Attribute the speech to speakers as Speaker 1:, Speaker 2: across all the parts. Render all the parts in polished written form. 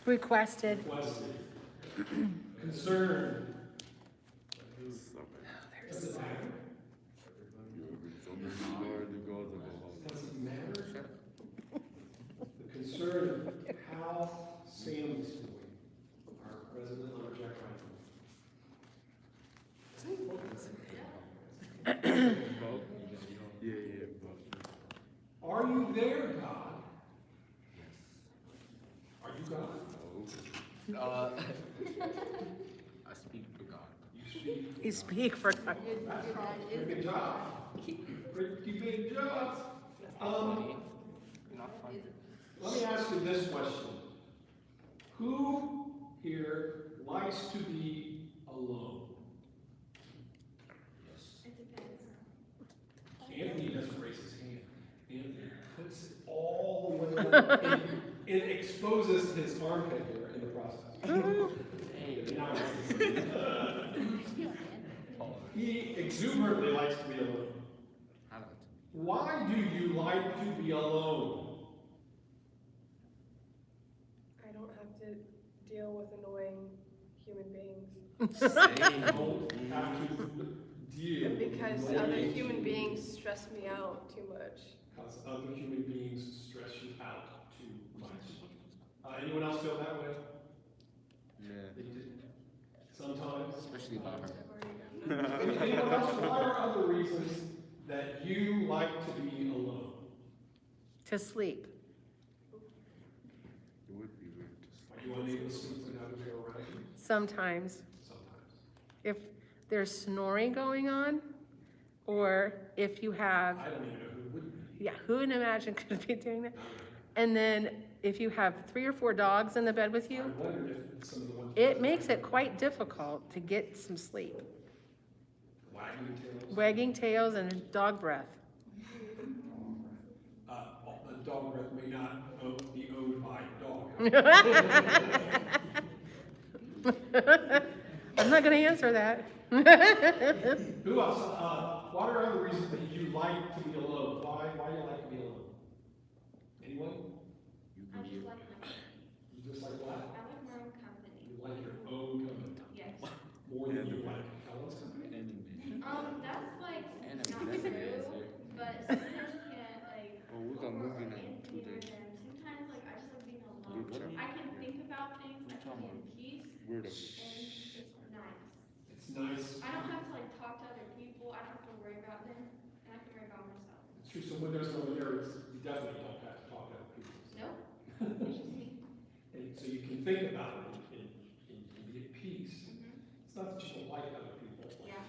Speaker 1: Requested.
Speaker 2: Concern. Does it matter? Doesn't matter. The concern of how Sam's doing, our resident on Jack Are you there, God? Are you God?
Speaker 3: I speak for God.
Speaker 1: You speak for God.
Speaker 2: Pretty good job. Pretty big job.
Speaker 3: Not funny.
Speaker 2: Let me ask you this question. Who here likes to be alone?
Speaker 4: It depends.
Speaker 2: Anthony doesn't raise his hand. Anthony puts it all the way up and it exposes his armpit here in the process. He exuberantly likes to be alone. Why do you like to be alone?
Speaker 4: I don't have to deal with annoying human beings.
Speaker 2: You don't have to deal
Speaker 4: Because
Speaker 2: with
Speaker 4: other
Speaker 2: annoying
Speaker 4: human beings stress me out too much.
Speaker 2: Because other human beings stress you out too much. Anyone else feel that way?
Speaker 3: Yeah.
Speaker 2: Sometimes.
Speaker 3: Especially about her.
Speaker 2: Anyone else? What are other reasons that you like to be alone?
Speaker 1: To sleep.
Speaker 2: Are you unable to sleep when others are around you?
Speaker 1: Sometimes.
Speaker 2: Sometimes.
Speaker 1: If there's snoring going on, or if you have,
Speaker 2: I don't even know who would be.
Speaker 1: yeah, who would imagine could be doing that? And then if you have 3 or 4 dogs in the bed with
Speaker 2: I
Speaker 1: you,
Speaker 2: wondered if some of the ones.
Speaker 1: it makes it quite difficult to get some sleep.
Speaker 2: Wagging tails.
Speaker 1: Wagging tails and dog breath.
Speaker 2: A dog breath may not be owned by a dog.
Speaker 1: I'm not gonna answer that.
Speaker 2: Who else? What are other reasons that you like to be alone? Why do you like to be alone? Anyone?
Speaker 5: I just like my company.
Speaker 2: You just like what?
Speaker 5: I like my own company.
Speaker 2: You like your own company
Speaker 5: Yes.
Speaker 2: more than you like Helen's company?
Speaker 5: That's like
Speaker 3: And
Speaker 5: not
Speaker 3: that's an
Speaker 5: true,
Speaker 3: answer.
Speaker 5: but sometimes you can't like.
Speaker 3: Oh, we got moving on
Speaker 5: Anthony or
Speaker 3: today.
Speaker 5: them. Sometimes like I just like being alone.
Speaker 3: Good job.
Speaker 5: I can think about things. I can be in peace,
Speaker 3: Weird of
Speaker 5: and it's nice.
Speaker 2: It's nice.
Speaker 5: I don't have to like talk to other people. I don't have to worry about them, and I can worry about myself.
Speaker 2: It's true. So when there's no one there, you definitely don't have to talk to other people.
Speaker 5: Nope. It's just me.
Speaker 2: And so you can think about it and be at peace. It's not that you don't like other people.
Speaker 5: Yeah.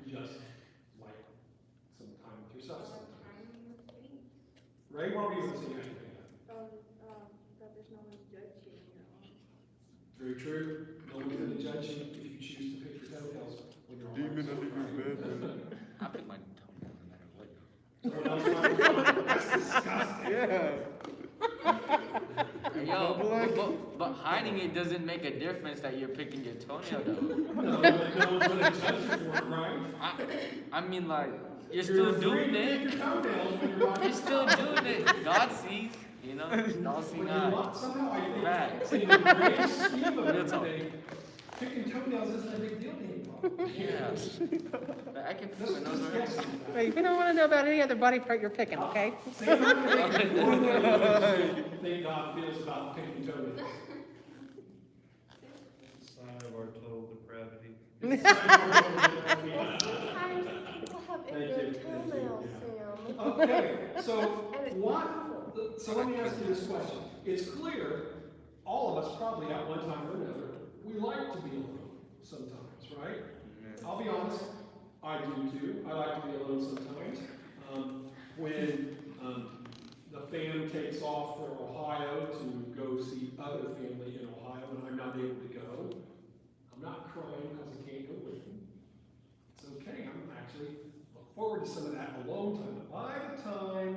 Speaker 2: You just like some time with yourself
Speaker 5: I like
Speaker 2: sometimes.
Speaker 5: time with me.
Speaker 2: Ray, what were you going to say after that?
Speaker 6: That there's no one judging, you know.
Speaker 2: Very true. No one's going to judge you if you choose to pick your toenails when you're
Speaker 3: Demon
Speaker 2: alone.
Speaker 3: under your bed. I pick my toenail no matter what.
Speaker 2: That's disgusting.
Speaker 3: Yeah.
Speaker 7: Yo, but hiding it doesn't make a difference that you're picking your toenail though.
Speaker 2: No, but no one's going to judge you for it, right?
Speaker 7: I mean like, you're still doing
Speaker 2: free to
Speaker 7: it.
Speaker 2: pick your toenails when you're not.
Speaker 7: You're still doing it. God sees, you know, all seeing
Speaker 2: When you're
Speaker 7: eyes.
Speaker 2: not, somehow I think
Speaker 7: Facts.
Speaker 2: in the great scheme of
Speaker 7: Real talk.
Speaker 2: everything, picking toenails isn't a big deal anymore.
Speaker 7: Yeah. But I can
Speaker 2: This
Speaker 7: put my
Speaker 2: is
Speaker 7: nose
Speaker 2: just
Speaker 7: around.
Speaker 2: guessing.
Speaker 1: Wait, we don't wanna know about any other body part you're picking, okay?
Speaker 2: Say how you think God feels about picking toenails.
Speaker 8: Sign of our total depravity.
Speaker 4: Sometimes people have
Speaker 2: Thank
Speaker 4: ingrown
Speaker 2: you.
Speaker 4: toenails, Sam.
Speaker 2: Okay, so
Speaker 4: And it's
Speaker 2: what, so let me ask you this question. It's clear, all of us probably at one time or another, we like to be alone sometimes, right? I'll be honest, I do too. I like to be alone sometimes. When the fam takes off for Ohio to go see other family in Ohio and I'm not able to go, I'm not crying because I can't go with them. It's okay, I'm actually look forward to some of that alone time. But by the time,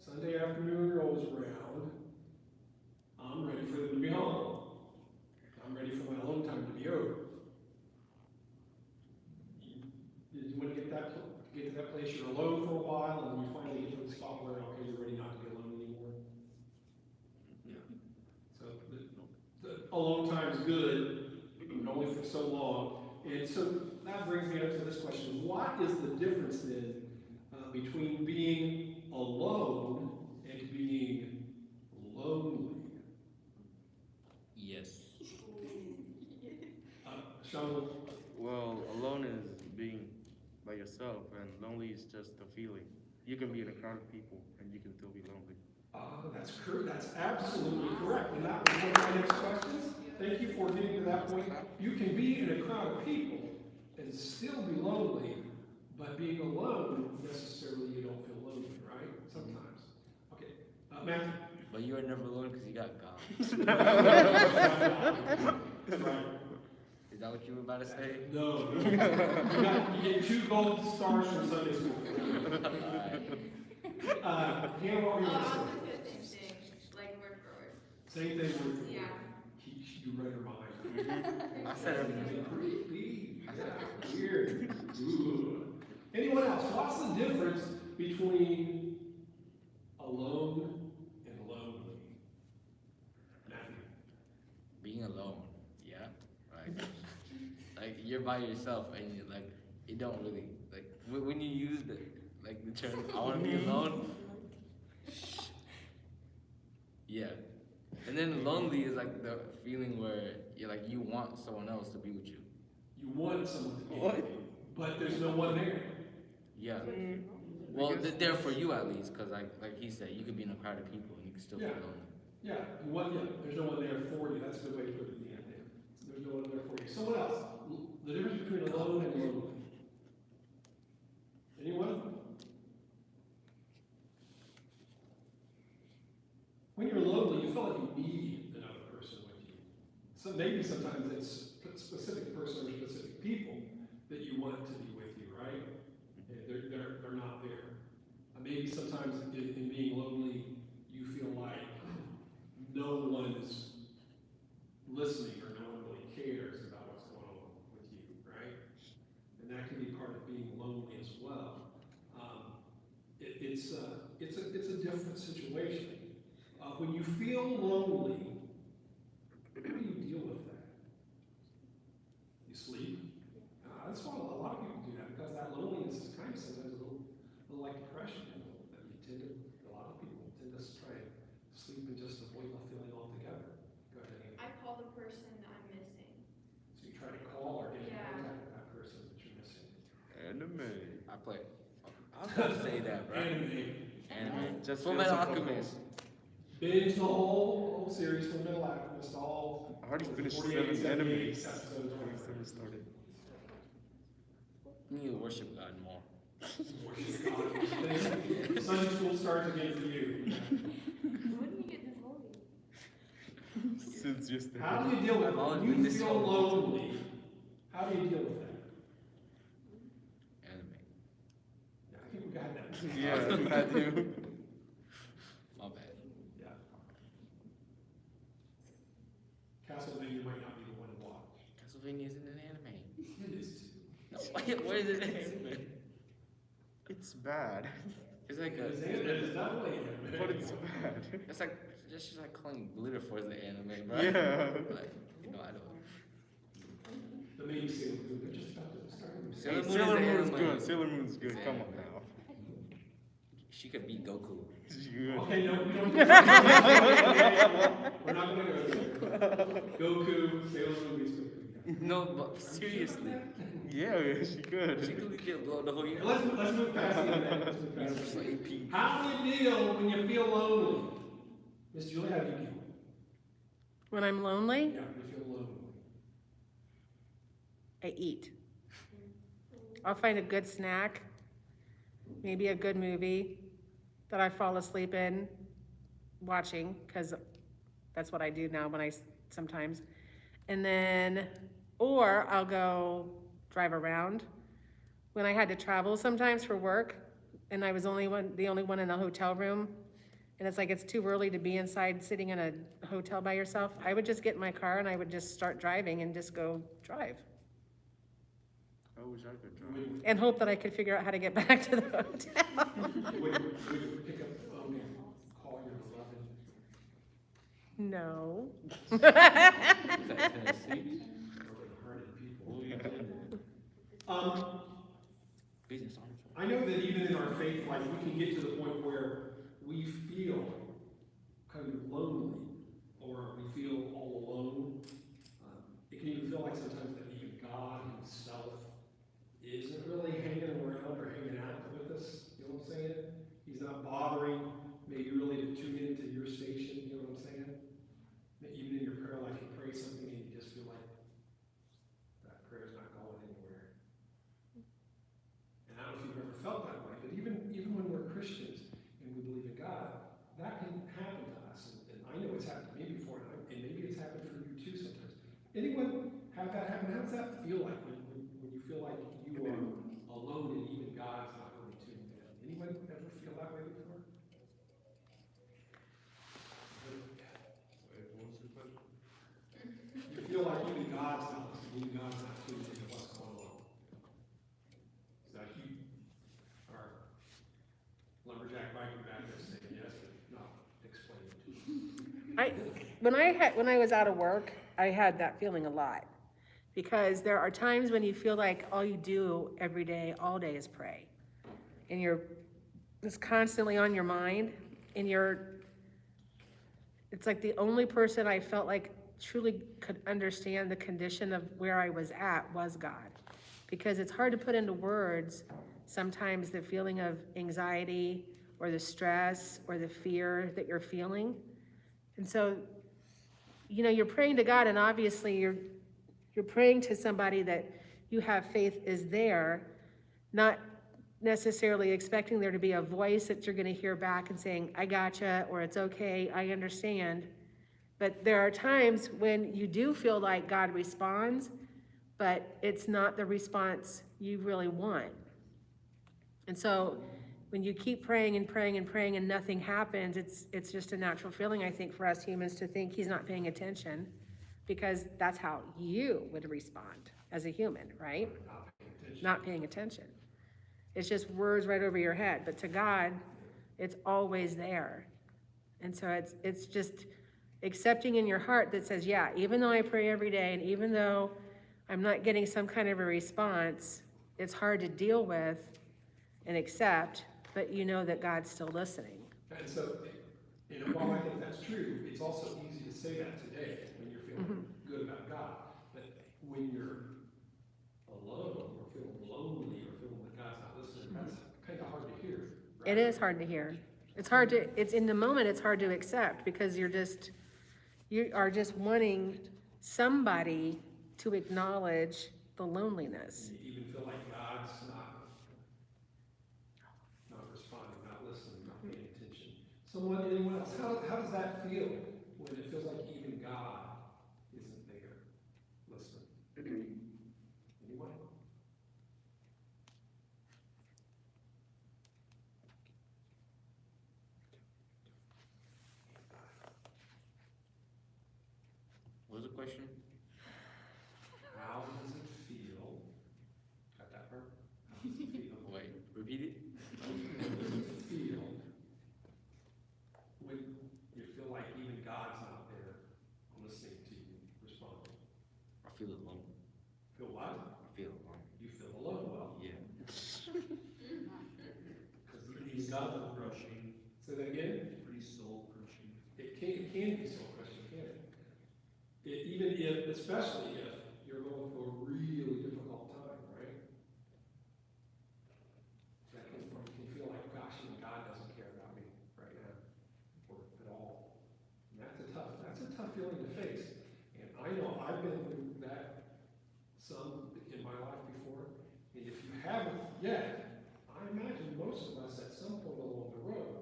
Speaker 2: Sunday afternoon rolls around, I'm ready for them to be home. I'm ready for my alone time to be over. You want to get to that place, you're alone for a while, and then you finally get to the spot where, okay, you're ready not to be alone anymore. Yeah. so long. And so that brings me up to this question. What is the difference then between being alone and being lonely?
Speaker 7: Yes.
Speaker 2: Sean?
Speaker 3: Well, alone is being by yourself, and lonely is just a feeling. You can be in a crowd of people, and you can still be lonely.
Speaker 2: That's correct. That's absolutely correct. And that was one of my next questions. Thank you for getting to that point. You can be in a crowd of people and still be lonely, but being alone, necessarily you don't feel lonely, right? Sometimes. Okay. Matthew?
Speaker 7: But you are never alone because you got God.
Speaker 2: Right.
Speaker 7: Is that what you were about to say?
Speaker 2: No. You get 2 gold stars from Sunday school. Hannah, what were you
Speaker 5: I
Speaker 2: going
Speaker 5: was
Speaker 2: to
Speaker 5: gonna say the same thing, like word for word.
Speaker 2: say? Same thing with
Speaker 5: Yeah.
Speaker 2: You read her mind.
Speaker 7: I said everything.
Speaker 2: Creepy. Yeah, weird. Ooh. Anyone else? What's the difference between alone and lonely? Matthew.
Speaker 7: Being alone, yeah, right. Like you're by yourself, and you like it don't really like when you use the term "I want to be alone." Yeah, and then lonely is like the feeling where you're like you want someone else to be with you.
Speaker 2: You want someone to be with you, but there's no one there.
Speaker 7: Yeah. Well, they're for you at least, cause like he said, you could be in a crowd of people and you can still feel
Speaker 2: Yeah.
Speaker 7: lonely.
Speaker 2: Yeah, there's no one there for you. That's a good way to put it. Yeah. There's no one there for you. Someone else. The difference between alone and lonely. Anyone? When you're lonely, you feel like you need another person with you. So maybe sometimes it's a specific person or specific people that you want to be with you, right? Yeah, they're not there. Maybe sometimes in being lonely, you feel like no one is listening or no one really cares about what's going on with you, right? And that can be part of being lonely as well. It's a different situation. When you feel lonely, how do you deal with that? You sleep. That's why a lot of people do that, because that loneliness is kind of sometimes a little like depression. That a lot of people tend to try and sleep and just avoid the feeling altogether. Go ahead, Amy.
Speaker 5: I call the person that I'm missing.
Speaker 2: So you try to call or get in
Speaker 5: Yeah.
Speaker 2: contact with that person that you're missing.
Speaker 3: Anime.
Speaker 7: I play. I was gonna say that, bro. Anime.
Speaker 3: Just
Speaker 7: Full
Speaker 3: feels
Speaker 7: Metal
Speaker 3: so
Speaker 7: Alchemist.
Speaker 2: Binge the whole series from Metal Alchemist, all.
Speaker 3: I already finished
Speaker 2: 48,
Speaker 3: 7
Speaker 2: 78
Speaker 3: enemies.
Speaker 2: episodes,
Speaker 3: Before we started.
Speaker 7: You need to worship God more.
Speaker 2: Sunday school starts again for you.
Speaker 6: When do you get this holy?
Speaker 3: Since yesterday.
Speaker 2: How do you deal with
Speaker 7: I've always
Speaker 2: it?
Speaker 7: been
Speaker 2: You
Speaker 7: this
Speaker 2: feel
Speaker 7: old.
Speaker 2: lonely. How do you deal with that?
Speaker 7: Anime.
Speaker 2: Yeah, I think we got that.
Speaker 3: Yeah, Matthew.
Speaker 7: My bad.
Speaker 2: Yeah. Castlevania might not be the one to watch.
Speaker 7: Castlevania isn't an anime.
Speaker 2: It is too.
Speaker 7: No, what is it an anime?
Speaker 3: It's bad.
Speaker 7: It's like
Speaker 2: It is
Speaker 7: a.
Speaker 2: definitely anime.
Speaker 3: But it's bad.
Speaker 7: It's like just like calling Glitter Force the anime, bro.
Speaker 3: Yeah.
Speaker 7: Like, I don't.
Speaker 2: The main Sailor Moon, they're just about to start.
Speaker 7: Sailor Moon
Speaker 3: Sailor
Speaker 7: is an
Speaker 3: Moon's
Speaker 7: anime.
Speaker 3: good. Sailor Moon's good.
Speaker 7: It's
Speaker 3: Come
Speaker 7: an
Speaker 3: on
Speaker 7: anime.
Speaker 3: now.
Speaker 7: She could beat Goku.
Speaker 3: She's good.
Speaker 2: Okay, no, we don't. We're not gonna go there. Goku, Sailor Moon, he's Goku.
Speaker 7: No, but seriously,
Speaker 3: Yeah, she could.
Speaker 7: she could get blow the whole year.
Speaker 2: Let's move past the internet. Let's move past
Speaker 7: Universal
Speaker 2: the
Speaker 7: AP.
Speaker 2: How do you deal when you feel lonely? Miss Julie, how do you deal?
Speaker 1: When I'm lonely,
Speaker 2: Yeah, you feel lonely.
Speaker 1: I eat. I'll find a good snack, maybe a good movie that I fall asleep in watching, because that's what I do now sometimes. And then, or I'll go drive around. When I had to travel sometimes for work, and I was the only one in a hotel room, and it's like it's too early to be inside sitting in a hotel by yourself, I would just get in my car and I would just start driving and just go drive.
Speaker 3: I wish I could drive.
Speaker 1: And hope that I could figure out how to get back to the hotel.
Speaker 2: Would you pick up the phone and call your beloved?
Speaker 1: No.
Speaker 7: Is that Tennessee?
Speaker 2: Broken-hearted
Speaker 7: Business owners.
Speaker 2: I know that even in our faith life, we can get to the point where we feel kind of lonely, or we feel all alone. It can even feel like sometimes that even God himself isn't really hanging around or hanging out with us, you know what I'm saying? He's not bothering maybe really to tune into your station, you know what I'm saying? That even in your prayer life, you pray something and you just feel like that prayer's not going anywhere. And I don't know if you've ever felt that way, but even when we're Christians and we believe in God, that can happen to us. And I know it's happened to me before, and maybe it's happened for you too sometimes. Anyone have that happen? How does that feel like when you feel like you are alone and even God's not really tuned in? Anyone ever feel that way before?
Speaker 8: Wait, what was the question?
Speaker 2: You feel like even God's not listening, even God's not tuned into what's going on. Is that you? Or lumberjack biking back there saying yes, but not explaining to you.
Speaker 1: When I was out of work, I had that feeling a lot. Because there are times when you feel like all you do every day, all day is pray. And it's constantly on your mind, and it's like the only person I felt like truly could understand the condition of where I was at was God. Because it's hard to put into words sometimes the feeling of anxiety or the stress or the fear that you're feeling. And so, you're praying to God, and obviously you're praying to somebody that you have faith is there, not necessarily expecting there to be a voice that you're going to hear back and saying, I gotcha, or it's okay, I understand. But there are times when you do feel like God responds, but it's not the response you really want. And so when you keep praying and praying and praying and nothing happens, it's just a natural feeling, I think, for us humans to think he's not paying attention, because that's how you would respond as a human, right? Not paying attention. It's just words right over your head, but to God, it's always there. And so it's just accepting in your heart that says, yeah, even though I pray every day, and even though I'm not getting some kind of a response, it's hard to deal with and accept, but you know that God's still listening.
Speaker 2: And so, while I think that's true, it's also easy to say that today when you're feeling good about God. But when you're alone, or feeling lonely, or feeling that God's not listening, that's kind of hard to hear. Right?
Speaker 1: It is hard to hear. It's in the moment, it's hard to accept, because you are just wanting somebody to acknowledge the loneliness.
Speaker 2: You even feel like God's not responding, not listening, not paying attention. Anyone else? How does that feel when it feels like even God isn't there listening? Anyone?
Speaker 7: What was the question?
Speaker 2: How does it feel? Got that part? How does it feel?
Speaker 7: Wait, repeat it.
Speaker 2: How does it feel when you feel like even God's not there listening to you, responding?
Speaker 7: I feel alone.
Speaker 2: Feel what?
Speaker 7: I feel alone.
Speaker 2: You feel alone. Well,
Speaker 7: Yeah.
Speaker 2: because he's God.
Speaker 8: Crushing,
Speaker 2: Say that again.
Speaker 8: pretty soul crushing.
Speaker 2: It can be soul crushing, can't it? Especially if you're going through a really difficult time, right? That can feel like, gosh, God doesn't care about me right now, or at all. And that's a tough feeling to face. And I know I've been through that some in my life before. And if you haven't yet, I imagine most of us at some point along the road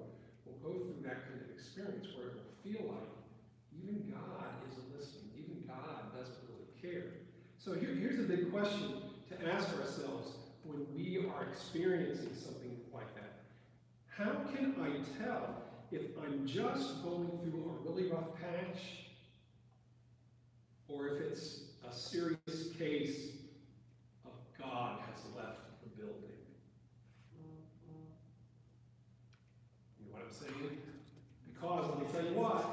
Speaker 2: will go through that kind of experience where it will feel like even God isn't listening, even God doesn't really care. So here's a big question to ask ourselves when we are experiencing something like that. How can I tell if I'm just going through a really rough patch, or if it's a serious case of God has left the building? You know what I'm saying? Because let me tell you what,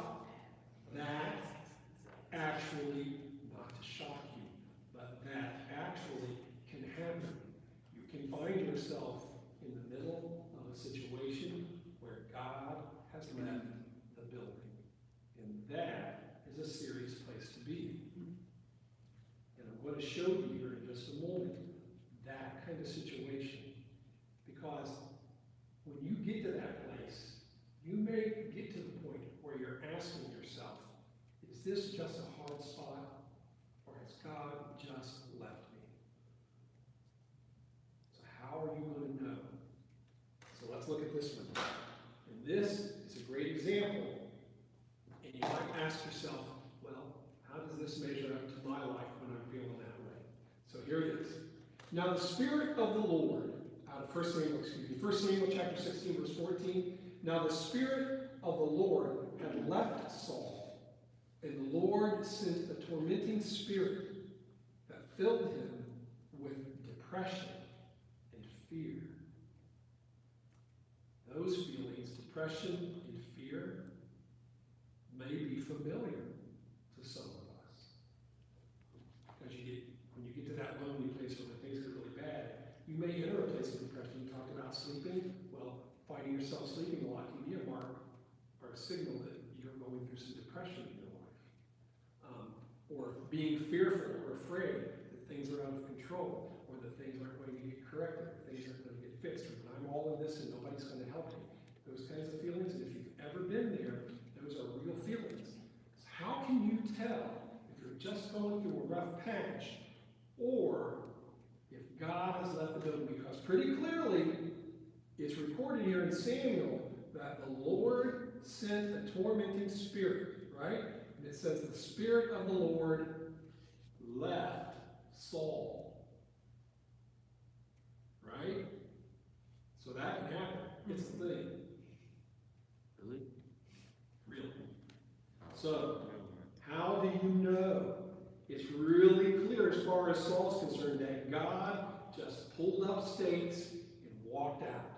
Speaker 2: that actually, not to shock you, but that actually yourself in the middle of a situation where God has left the building. And that is a serious place to be. And I'm going to show you here in just a moment that kind of situation. Because when you get to that place, you may get to the point where you're asking yourself, is this just a hard spot, or has God just left me? So how are you going to know? So let's look at this one. And this is a great example. And you might ask yourself, well, how does this measure up to my life when I'm feeling that way? So here it is. Now the Spirit of the Lord, out of 1 Samuel chapter 16, verse 14. Now the Spirit of the Lord had left Saul, and the Lord sent a tormenting spirit that filled him with depression and fear. Those feelings, depression and fear, may be familiar to some of us. Because when you get to that lonely place where things get really bad, you may enter a place of depression. You talked about sleeping. Well, finding yourself sleeping a lot can be a mark or a signal that you're going through some depression in your life. Or being fearful or afraid that things are out of control, or that things aren't going to get corrected, or things aren't going to get fixed, or that I'm all in this and nobody's going to help me. Those kinds of feelings, and if you've ever been there, those are real feelings. So how can you tell if you're just going through a rough patch, or if God has left the building? Because pretty clearly, it's recorded here in Samuel that the Lord sent a tormenting spirit, right? And it says the Spirit of the Lord left Saul, right? So that can happen. It's the thing.
Speaker 3: Really?
Speaker 2: Really. So, how do you know? It's really clear as far as Saul's concerned that God just pulled up stakes and walked out.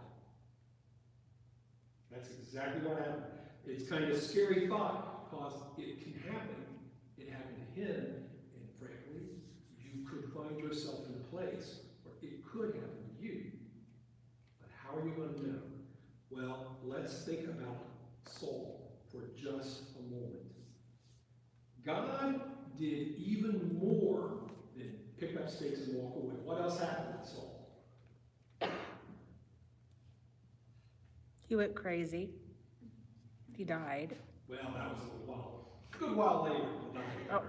Speaker 2: That's exactly what happened. It's kind of a scary thought because it can happen. It happened to him, and frankly, you could find yourself in a place where it could happen to you. But how are you going to know? Well, let's think about Saul for just a moment. God did even more than pick up stakes and walk away. What else happened with Saul?
Speaker 1: He went crazy. He died.
Speaker 2: Well, that was a little while. A good while later.
Speaker 1: Oh.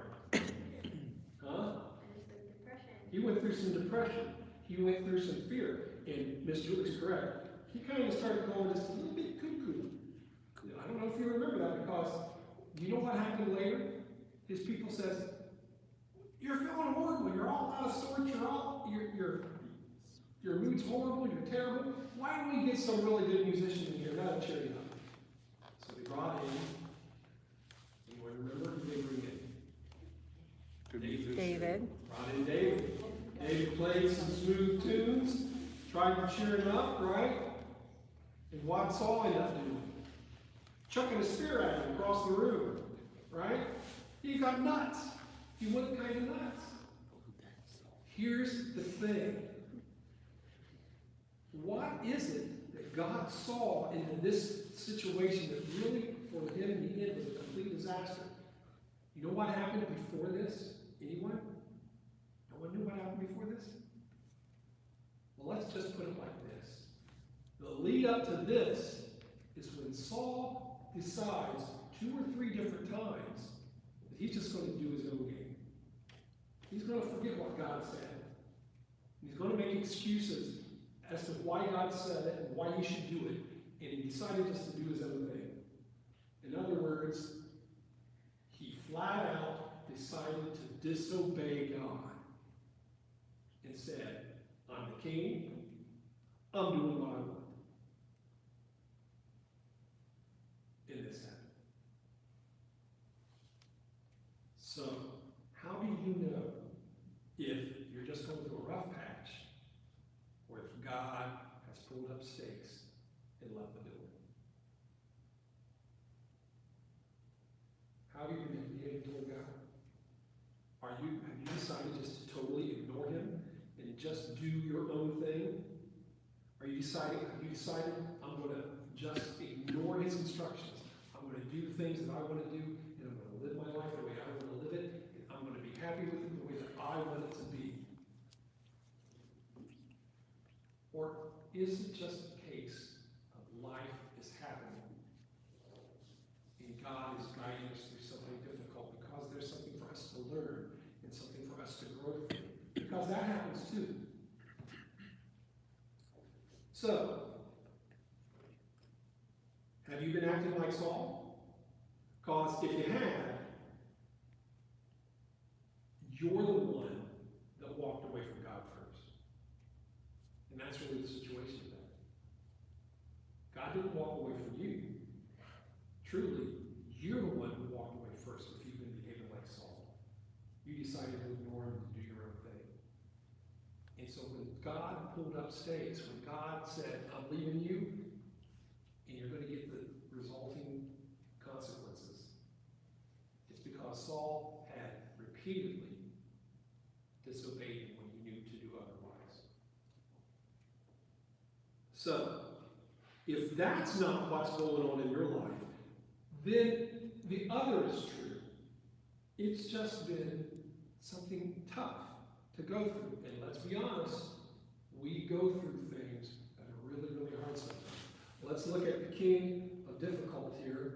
Speaker 2: Huh?
Speaker 6: And it's the depression.
Speaker 2: He went through some depression. He went through some fear. And Miss Julie's correct. He kind of started going just a little bit cuckoo. I don't know if you remember that, because you know what happened later? His people says, you're feeling horrible. You're all out of sorts. Your mood's horrible. You're terrible. Why don't we get some really good musicians in here? That'll cheer you up. So they brought in. Anyone remember who they bring in?
Speaker 3: Could be
Speaker 1: David.
Speaker 2: Brought in David. David played some smooth tunes, tried to cheer him up, right? And what Saul ended up doing? Chucking a spear at him across the room, right? He got nuts. He went kind of nuts. Here's the thing. What is it that God saw into this situation that really, for him in the end, was a complete disaster? You know what happened before this? Anyone? No one knew what happened before this? Well, let's just put it like this. The lead up to this is when Saul decides 2 or 3 different times that he's just going to do his own game. He's going to forget what God said. He's going to make excuses as to why God said it and why he should do it. And he decided just to do his own thing. In other words, he flat out decided to disobey God and said, I'm the king, I'm doing what I want. And this happened. So, how do you know if you're just going through a rough patch, or if God has pulled up stakes and left the building? How do you behave toward God? Have you decided just to totally ignore him and just do your own thing? Are you deciding, have you decided, I'm gonna just ignore his instructions? I'm gonna do the things that I wanna do, and I'm gonna live my life the way I wanna live it, and I'm gonna be happy with it the way that I want it to be? Or is it just a case of life is happening, and God is guiding us through something difficult because there's something for us to learn and something for us to grow through? Because that happens too. So, have you been acting like Saul? Because if you have, you're the one that walked away from God first. And that's really the situation today. God didn't walk away from you. Truly, you're the one who walked away first if you've been behaving like Saul. You decided to ignore him and do your own thing. And so when God pulled up stakes, when God said, I'm leaving you, and you're going to get the resulting consequences, it's because Saul had repeatedly disobeyed him when he knew to do otherwise. So, if that's not what's going on in your life, then the other is true. It's just been something tough to go through. And let's be honest, we go through things that are really, really hard sometimes. Let's look at the king of difficulty here,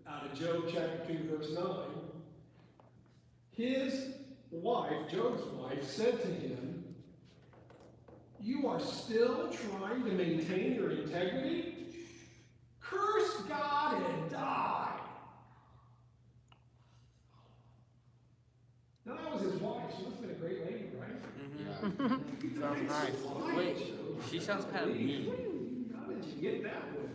Speaker 2: out of Job chapter 2, verse 9. His wife, Job's wife, said to him, you are still trying to maintain your integrity? Curse God and die. Now that was his wife. She must have been a great lady, right?
Speaker 7: Yeah.
Speaker 3: Sounds nice.
Speaker 7: Wait, she sounds kind of mean.
Speaker 2: How did you get that one?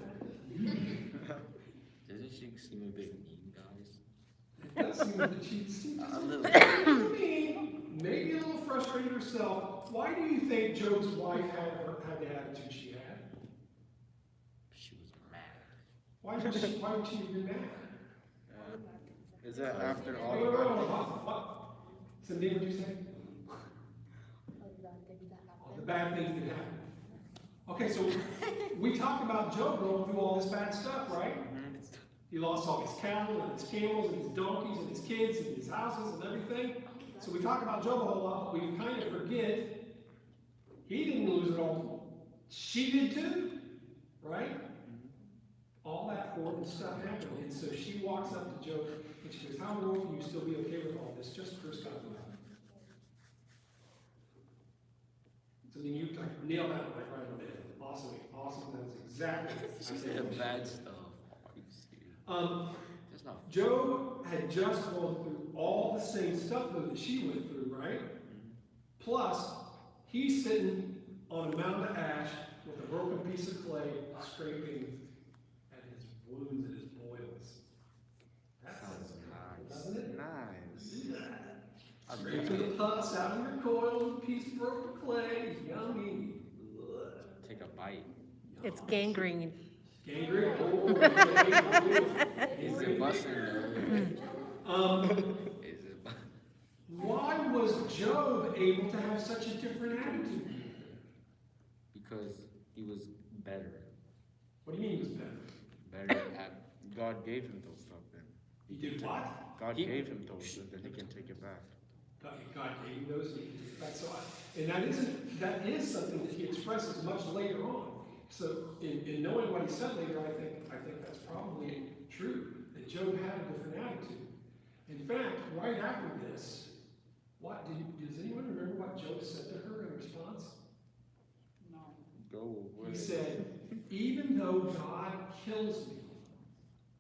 Speaker 7: Doesn't she seem a bit mean, guys?
Speaker 2: It does seem that she's
Speaker 7: A little.
Speaker 2: mean, maybe a little frustrated herself. Why do you think Job's wife had the attitude she had?
Speaker 7: She was mad.
Speaker 2: Why would she be mad?
Speaker 3: Is that after all
Speaker 2: Wait,
Speaker 3: the
Speaker 2: wait,
Speaker 3: bad
Speaker 2: wait,
Speaker 3: things?
Speaker 2: what? Cindy, what did you say? Oh, the bad things that happened. Okay, so we talked about Job going through all this bad stuff, right? He lost all his cattle and his camels and his donkeys and his kids and his houses and everything. So we talk about Job a whole lot, but we kind of forget he didn't lose it all. She did too, right? All that horrible stuff happened. And so she walks up to Job and she goes, how in the world can you still be okay with all this? Just curse God and die. So then you like nail that one right on the head. Awesome, awesome. That's exactly
Speaker 7: She said bad stuff. Are you serious? That's not.
Speaker 2: Job had just gone through all the same stuff though that she went through, right? Plus, he's sitting on a mound of ash with a broken piece of clay, scraping at his wounds and his boils. That sounds nice, doesn't it?
Speaker 3: Nice.
Speaker 2: Scraping the pus out of your coil with a piece of broken clay, yummy.
Speaker 7: Take a bite.
Speaker 1: It's gangrene.
Speaker 2: Gangrene.
Speaker 7: Is it busting though? Is it?
Speaker 2: Why was Job able to have such a different attitude?
Speaker 7: Because he was better.
Speaker 2: What do you mean he was better?
Speaker 7: Better at.
Speaker 3: God gave him those stuff then.
Speaker 2: He did what?
Speaker 3: God
Speaker 7: He-
Speaker 3: gave him those, so then he can take it back.
Speaker 2: God gave him those, and he can take it back. So and that is something that he expresses much later on. So in knowing what he said later, I think that's probably true, that Job had a different attitude. In fact, right after this, does anyone remember what Job said to her in response?
Speaker 3: Go
Speaker 2: He
Speaker 3: with it.
Speaker 2: said, even though God kills me,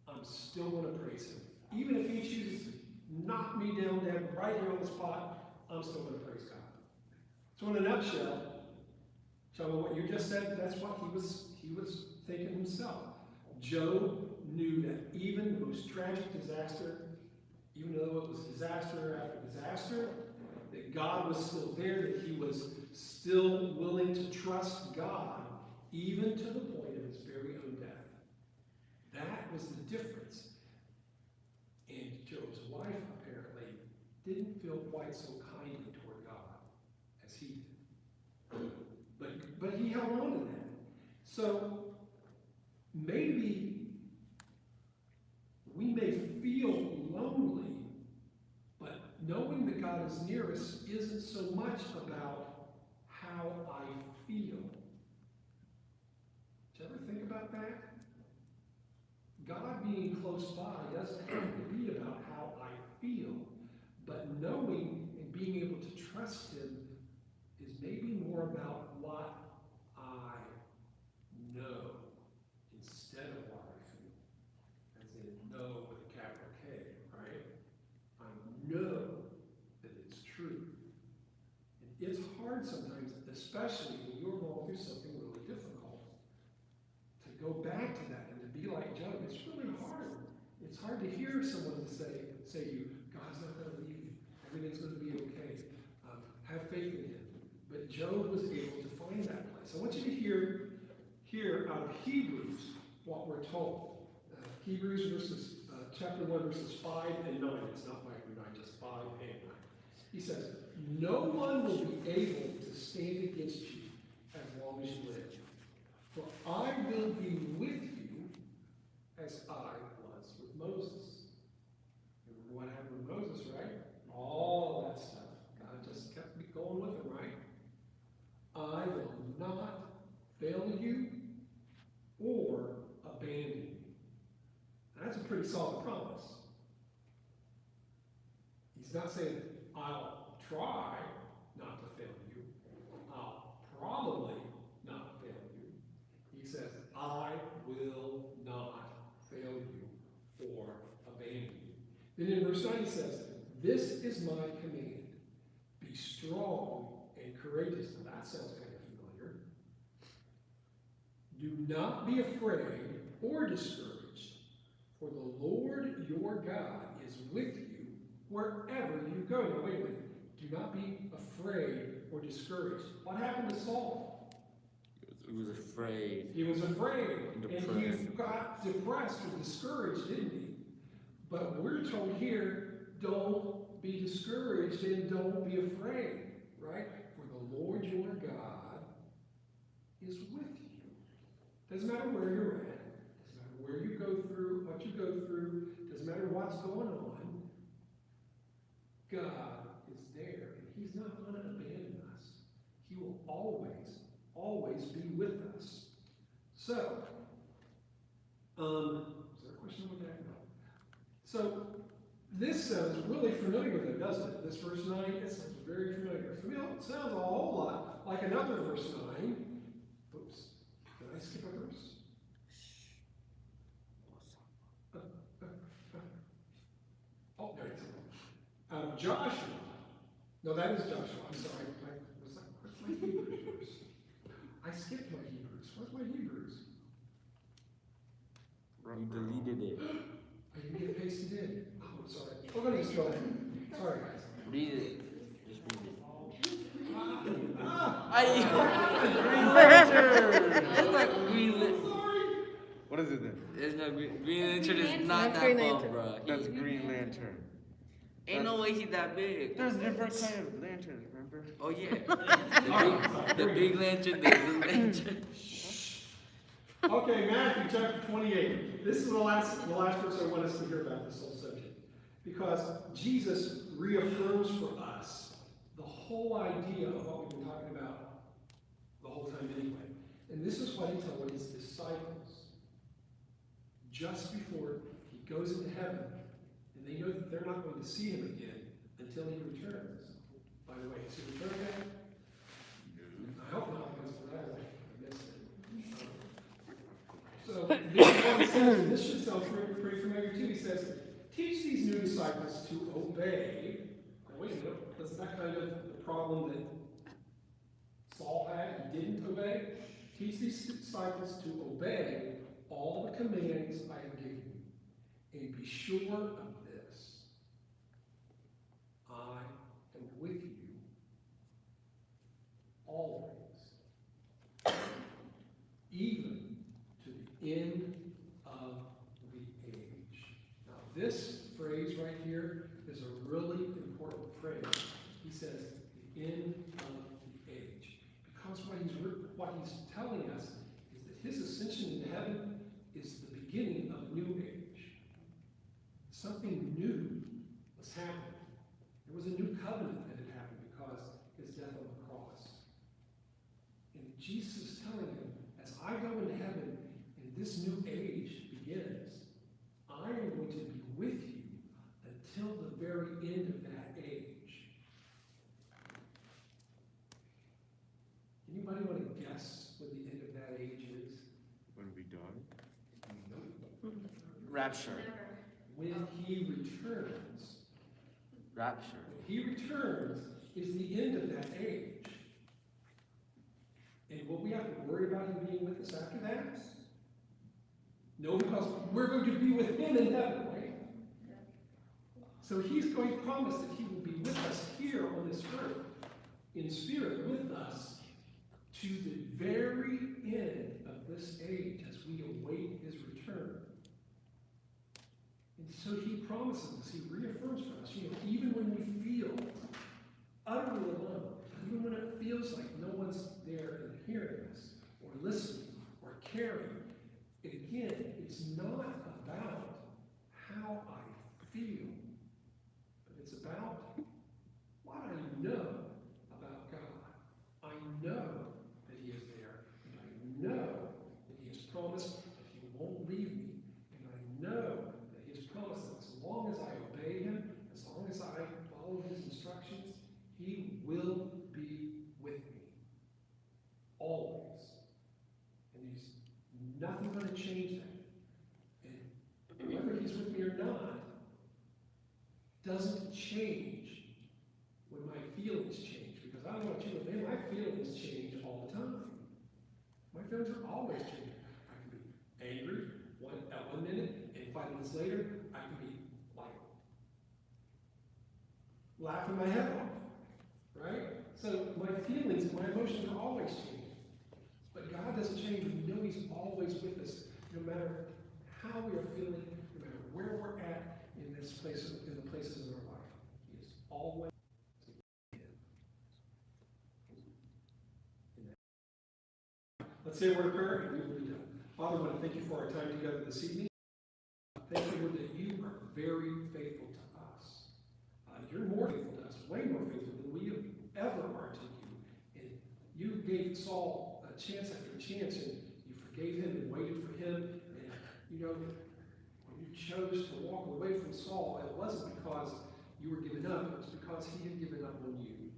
Speaker 2: I'm still going to praise him. Even if he chooses to knock me down dead right here on the spot, I'm still going to praise God. So in a nutshell, tell me what you just said, that's what he was thinking himself. Job knew that even the most tragic disaster, even though it was disaster after disaster, that God was still there, that he was still willing to trust God, even to the point of his very own death. That was the difference. And Job's wife apparently didn't feel quite so kindly toward God as he did. But but he held on to that. So maybe we may feel lonely, but knowing that God is near us isn't so much about how I feel. Did you ever think about that? God being close by doesn't have to be about how I feel, but knowing and being able to trust Him is maybe more about what I know instead of what I feel. As in know with a capital K, right? I know that it's true. And it's hard sometimes, especially when you're going through something really difficult, to go back to that and to be like Job. It's really hard. It's hard to hear someone say to you, God's not going to leave you. Everything's going to be okay. Have faith in Him. But Job was able to find that place. I want you to hear out of Hebrews what we're told. Hebrews chapter 1, verses 5 and 9. It's not 5 and 9, just 5 and 9. He says, no one will be able to stand against you as long as you live. For I will be with you as I was with Moses. Remember what happened with Moses, right? All that stuff. God just kept me going with him, right? I will not fail you or abandon you. That's a pretty solid promise. He's not saying, I'll try not to fail you. I'll probably not fail you. He says, I will not fail you or abandon you. Then in verse 9 he says, this is my command. Be strong and courageous. Now that sounds kind of familiar. Do not be afraid or discouraged, for the Lord your God is with you wherever you go. Now wait a minute. Do not be afraid or discouraged. What happened to Saul?
Speaker 7: He was afraid.
Speaker 2: He was afraid.
Speaker 7: Depressed.
Speaker 2: And he got depressed or discouraged, didn't he? But we're told here, don't be discouraged and don't be afraid, right? For the Lord your God is with you. Doesn't matter where you're at. Doesn't matter where you go through, what you go through. Doesn't matter what's going on. God is there, and He's not going to abandon us. He will always, always be with us. So, is there a question on that? No. So, this sounds really familiar, though, doesn't it? This verse 9, it sounds very familiar. It sounds a whole lot like another verse 9. Oops, did I skip a verse? Oh, there it is. Joshua. No, that is Joshua. I'm sorry. Where's my Hebrews verse? I skipped my Hebrews. Where's my Hebrews?
Speaker 7: You deleted it.
Speaker 2: I didn't get it pasted in. Oh, I'm sorry. We're going to just go ahead. Sorry, guys.
Speaker 7: Read it. Just read it.
Speaker 3: Green Lantern!
Speaker 7: It's not Green Lantern.
Speaker 2: Sorry.
Speaker 3: What is it then?
Speaker 7: There's no Green Lantern is not
Speaker 1: That's
Speaker 7: that
Speaker 1: Green
Speaker 7: buff,
Speaker 1: Lantern.
Speaker 7: bro.
Speaker 3: That's Green Lantern.
Speaker 7: Ain't no way he's that big.
Speaker 3: There's different kind of lanterns, remember?
Speaker 7: Oh yeah. The big lantern, the little lantern.
Speaker 2: Okay, Matthew chapter 28. This is the last verse I want us to hear about this whole subject. Because Jesus reaffirms for us the whole idea of what we've been talking about the whole time anyway. And this is what he told his disciples just before he goes into heaven. And they know that they're not going to see him again until he returns. By the way, has he returned yet? I hope not, because if I missed it. So this is what he says, and this should sound pretty familiar too. He says, teach these new disciples to obey. Now wait a minute, isn't that kind of the problem that Saul had? He didn't obey. Teach these disciples to obey all the commands I have given you. And be sure of this. I am with you always, even to the end of the age. Now, this phrase right here is a really important phrase. He says, the end of the age. Because what he's what he's telling us is that his ascension into heaven is the beginning of a new age. Something new was happening. There was a new covenant that had happened because of his death on the cross. And Jesus is telling him, as I go into heaven and this new age begins, I am going to be with you until the very end of that age. Anybody want to guess what the end of that age is?
Speaker 3: When we die.
Speaker 2: Nope.
Speaker 7: Rapture.
Speaker 2: When he returns.
Speaker 7: Rapture.
Speaker 2: When he returns is the end of that age. And will we have to worry about him being with us after that? No, because we're going to be with him in heaven, right? So he's going to promise that he will be with us here on this earth, in spirit with us, to the very end of this age as we await his return. And so he promises us, he reaffirms for us, even when we feel utterly alone, even when it feels like no one's there and hearing us, or listening, or caring, again, it's not about how I feel, but it's about what I know about God. I know that he is there, and I know that he has promised that he won't leave me, and I know that he has promised that as long as I obey him, as long as I follow his instructions, he will be with me. Always. And he's nothing going to change that. And whether he's with me or not doesn't change when my feelings change. Because I don't know what you know, man, my feelings change all the time. My feelings are always changing. I can be angry at 1 minute, and 5 minutes later, I can be like laughing my head off. Right? So my feelings and my emotions are always changing. But God doesn't change. We know he's always with us, no matter how we are feeling, no matter where we're at in this place, in the places in our life. He is always in. Let's say a word of prayer and we will be done. Father, I want to thank you for our time together this evening. Thank you, Lord, that you are very faithful to us. You're more faithful to us, way more faithful than we ever are to you. And you gave Saul a chance after chance, and you forgave him and waited for him. And when you chose to walk away from Saul, it wasn't because you were giving up, it was because he had given up on you.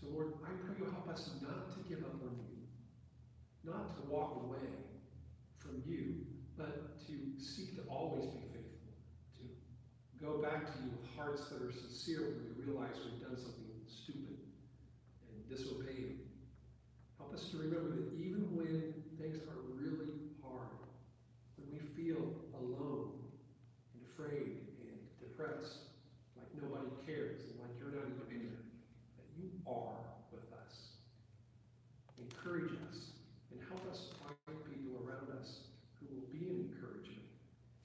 Speaker 2: So Lord, I pray you'll help us not to give up on you, not to walk away from you, but to seek to always be faithful, to go back to you with hearts that are sincere when we realize we've done something stupid and disobeyed you. Help us to remember that even when things are really hard, when we feel alone and afraid and depressed, like nobody cares and like you're not even there, that you are with us. Encourage us and help us find people around us who will be an encouragement.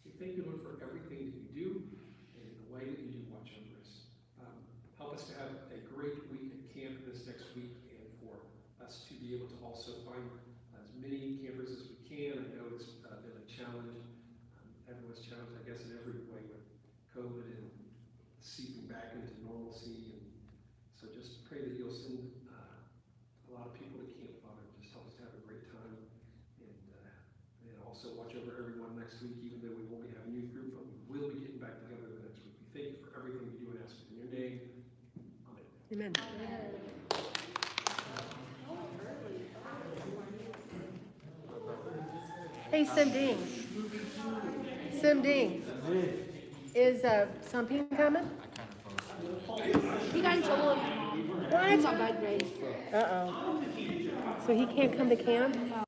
Speaker 2: We thank you, Lord, for everything that you do and the way that you do watch over us. Help us to have a great week at camp this next week, and for us to be able to also find as many campers as we can. I know it's been a challenge. Everyone's challenged, I guess, in every way with COVID and seeping back into normalcy. And so just pray that you'll send a lot of people to camp, Father. Just help us to have a great time. And also watch over everyone next week, even though we won't be having youth group, but we will be getting back together the next week. We thank you for everything you do and ask in your name. Amen.
Speaker 1: Amen. Hey, Sim Ding. Sim Ding. Is Samping coming?
Speaker 6: He got in trouble.
Speaker 1: What?
Speaker 6: He got bad grades.
Speaker 1: Uh-oh. So he can't come to camp?
Speaker 6: No.